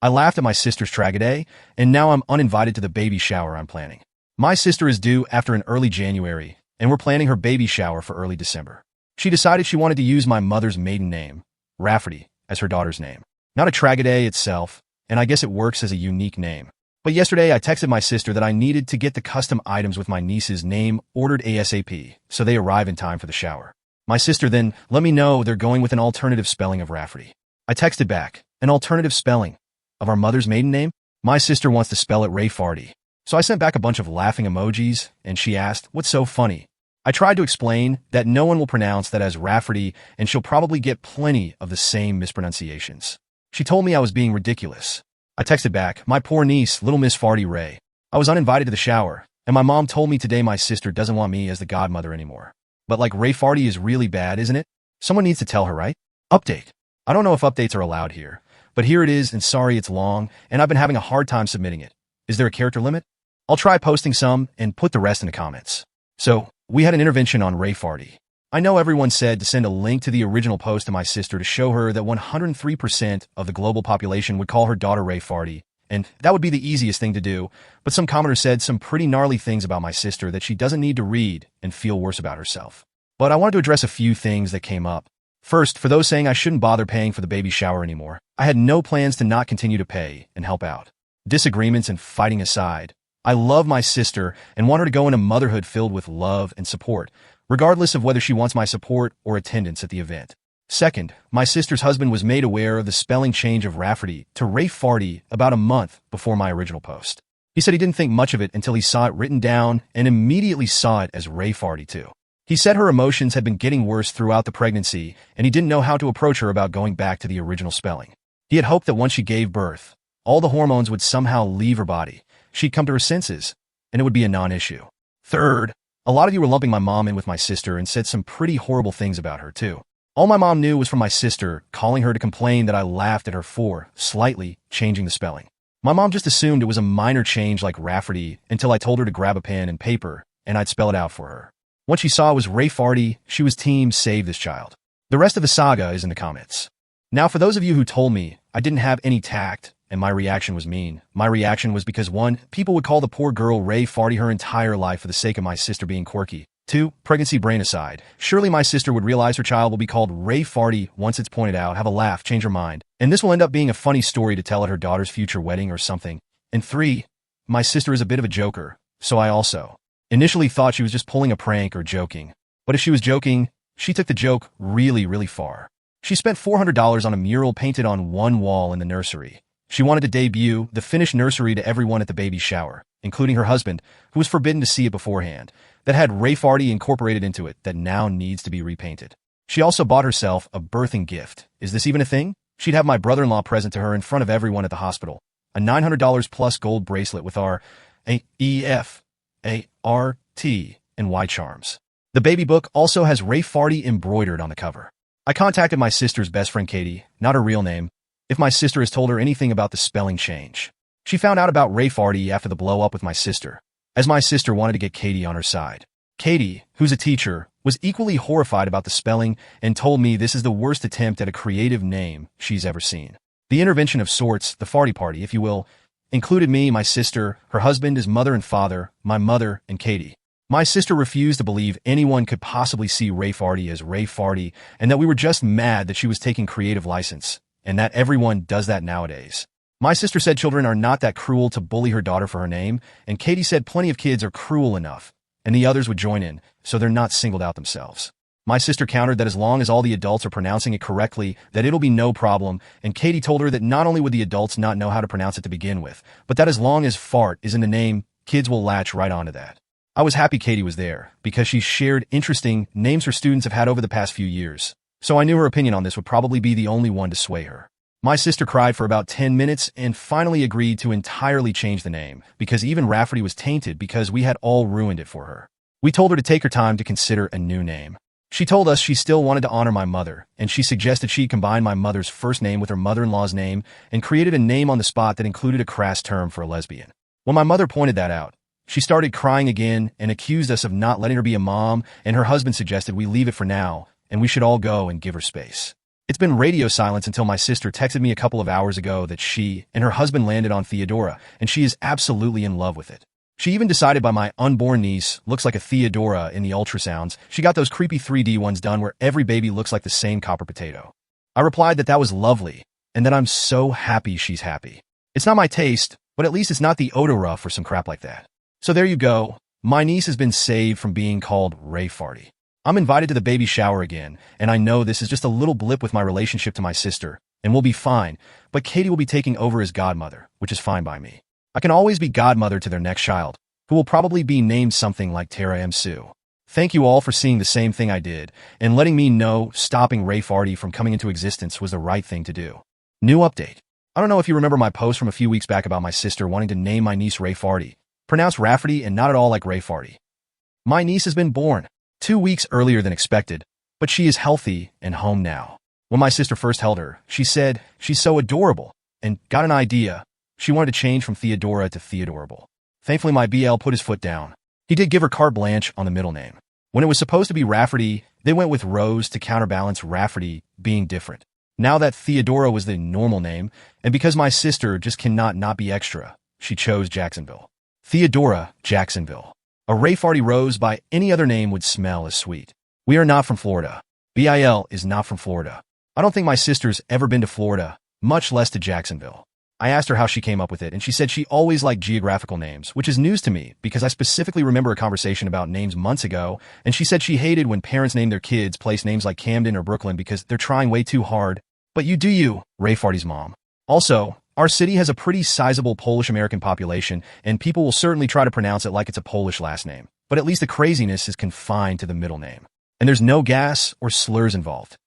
I laughed at my sister's Tragedeigh, and now I'm uninvited to the baby shower I'm planning. My sister is due after an early January, and we're planning her baby shower for early December. She decided she wanted to use my mother's maiden name, Rafferty, as her daughter's name. Not a Tragedeigh itself, and I guess it works as a unique name. But yesterday I texted my sister that I needed to get the custom items with my niece's name ordered ASAP, so they arrive in time for the shower. My sister then let me know they're going with an alternative spelling of Rafferty. I texted back, an alternative spelling of our mother's maiden name? My sister wants to spell it Ray-Farty. So I sent back a bunch of laughing emojis, and she asked, what's so funny? I tried to explain that no one will pronounce that as Rafferty, and she'll probably get plenty of the same mispronunciations. She told me I was being ridiculous. I texted back, my poor niece, little Miss Farty Ray. I was uninvited to the shower, and my mom told me today my sister doesn't want me as the godmother anymore. But like Ray-Farty is really bad, isn't it? Someone needs to tell her, right? Update. I don't know if updates are allowed here, but here it is, and sorry it's long, and I've been having a hard time submitting it. Is there a character limit? I'll try posting some and put the rest in the comments. So, we had an intervention on Ray-Farty. I know everyone said to send a link to the original post to my sister to show her that 103% of the global population would call her daughter Ray-Farty, and that would be the easiest thing to do, but some commenter said some pretty gnarly things about my sister that she doesn't need to read and feel worse about herself. But I wanted to address a few things that came up. First, for those saying I shouldn't bother paying for the baby shower anymore, I had no plans to not continue to pay and help out. Disagreements and fighting aside, I love my sister and want her to go into motherhood filled with love and support, regardless of whether she wants my support or attendance at the event. Second, my sister's husband was made aware of the spelling change of Rafferty to Ray-Farty about a month before my original post. He said he didn't think much of it until he saw it written down and immediately saw it as Ray-Farty too. He said her emotions had been getting worse throughout the pregnancy, and he didn't know how to approach her about going back to the original spelling. He had hoped that once she gave birth, all the hormones would somehow leave her body, she'd come to her senses, and it would be a non-issue. Third, a lot of you were lumping my mom in with my sister and said some pretty horrible things about her too. All my mom knew was from my sister calling her to complain that I laughed at her for slightly changing the spelling. My mom just assumed it was a minor change like Rafferty until I told her to grab a pen and paper, and I'd spell it out for her. Once she saw it was Ray-Farty, she was team save this child. The rest of the saga is in the comments. Now, for those of you who told me I didn't have any tact and my reaction was mean, my reaction was because 1, people would call the poor girl Ray-Farty her entire life for the sake of my sister being quirky. 2, pregnancy brain aside, surely my sister would realize her child will be called Ray-Farty once it's pointed out, have a laugh, change her mind, and this will end up being a funny story to tell at her daughter's future wedding or something. And 3, my sister is a bit of a joker, so I also initially thought she was just pulling a prank or joking. But if she was joking, she took the joke really, really far. She spent $400 on a mural painted on one wall in the nursery. She wanted to debut the finished nursery to everyone at the baby shower, including her husband, who was forbidden to see it beforehand, that had Ray-Farty incorporated into it that now needs to be repainted. She also bought herself a birthing gift. Is this even a thing? She'd have my brother-in-law present to her in front of everyone at the hospital. A $900 plus gold bracelet with our A-E-F, A-R-T, and Y charms. The baby book also has Ray-Farty embroidered on the cover. I contacted my sister's best friend Katie, not her real name, if my sister has told her anything about the spelling change. She found out about Ray-Farty after the blow-up with my sister, as my sister wanted to get Katie on her side. Katie, who's a teacher, was equally horrified about the spelling and told me this is the worst attempt at a creative name she's ever seen. The intervention of sorts, the Farty Party, if you will, included me, my sister, her husband, his mother and father, my mother, and Katie. My sister refused to believe anyone could possibly see Ray-Farty as Ray-Farty, and that we were just mad that she was taking creative license, and that everyone does that nowadays. My sister said children are not that cruel to bully her daughter for her name, and Katie said plenty of kids are cruel enough, and the others would join in, so they're not singled out themselves. My sister countered that as long as all the adults are pronouncing it correctly, that it'll be no problem, and Katie told her that not only would the adults not know how to pronounce it to begin with, but that as long as fart is in the name, kids will latch right onto that. I was happy Katie was there, because she shared interesting names her students have had over the past few years, so I knew her opinion on this would probably be the only one to sway her. My sister cried for about 10 minutes and finally agreed to entirely change the name, because even Rafferty was tainted because we had all ruined it for her. We told her to take her time to consider a new name. She told us she still wanted to honor my mother, and she suggested she combine my mother's first name with her mother-in-law's name and created a name on the spot that included a crass term for a lesbian. When my mother pointed that out, she started crying again and accused us of not letting her be a mom, and her husband suggested we leave it for now, and we should all go and give her space. It's been radio silence until my sister texted me a couple of hours ago that she and her husband landed on Theodora, and she is absolutely in love with it. She even decided by my unborn niece looks like a Theodora in the ultrasounds. She got those creepy 3D ones done where every baby looks like the same copper potato. I replied that that was lovely, and that I'm so happy she's happy. It's not my taste, but at least it's not the odor or some crap like that. So there you go. My niece has been saved from being called Ray Farty. I'm invited to the baby shower again, and I know this is just a little blip with my relationship to my sister, and we'll be fine, but Katie will be taking over as godmother, which is fine by me. I can always be godmother to their next child, who will probably be named something like Tara M. Sue. Thank you all for seeing the same thing I did, and letting me know stopping Ray Farty from coming into existence was the right thing to do. New update. I don't know if you remember my post from a few weeks back about my sister wanting to name my niece Ray Farty, pronounced Rafferty and not at all like Ray Farty. My niece has been born 2 weeks earlier than expected, but she is healthy and home now. When my sister first held her, she said she's so adorable and got an idea. She wanted to change from Theodora to Theodorable. Thankfully, my BL put his foot down. He did give her carte blanche on the middle name. When it was supposed to be Rafferty, they went with Rose to counterbalance Rafferty being different. Now that Theodora was the normal name, and because my sister just cannot not be extra, she chose Jacksonville. Theodora Jacksonville. A Ray Farty Rose by any other name would smell as sweet. We are not from Florida. BIL is not from Florida. I don't think my sister's ever been to Florida, much less to Jacksonville. I asked her how she came up with it, and she said she always liked geographical names, which is news to me because I specifically remember a conversation about names months ago, and she said she hated when parents name their kids place names like Camden or Brooklyn because they're trying way too hard. But you do you, Ray Farty's mom. Also, our city has a pretty sizable Polish-American population, and people will certainly try to pronounce it like it's a Polish last name. But at least the craziness is confined to the middle name. And there's no gas or slurs involved.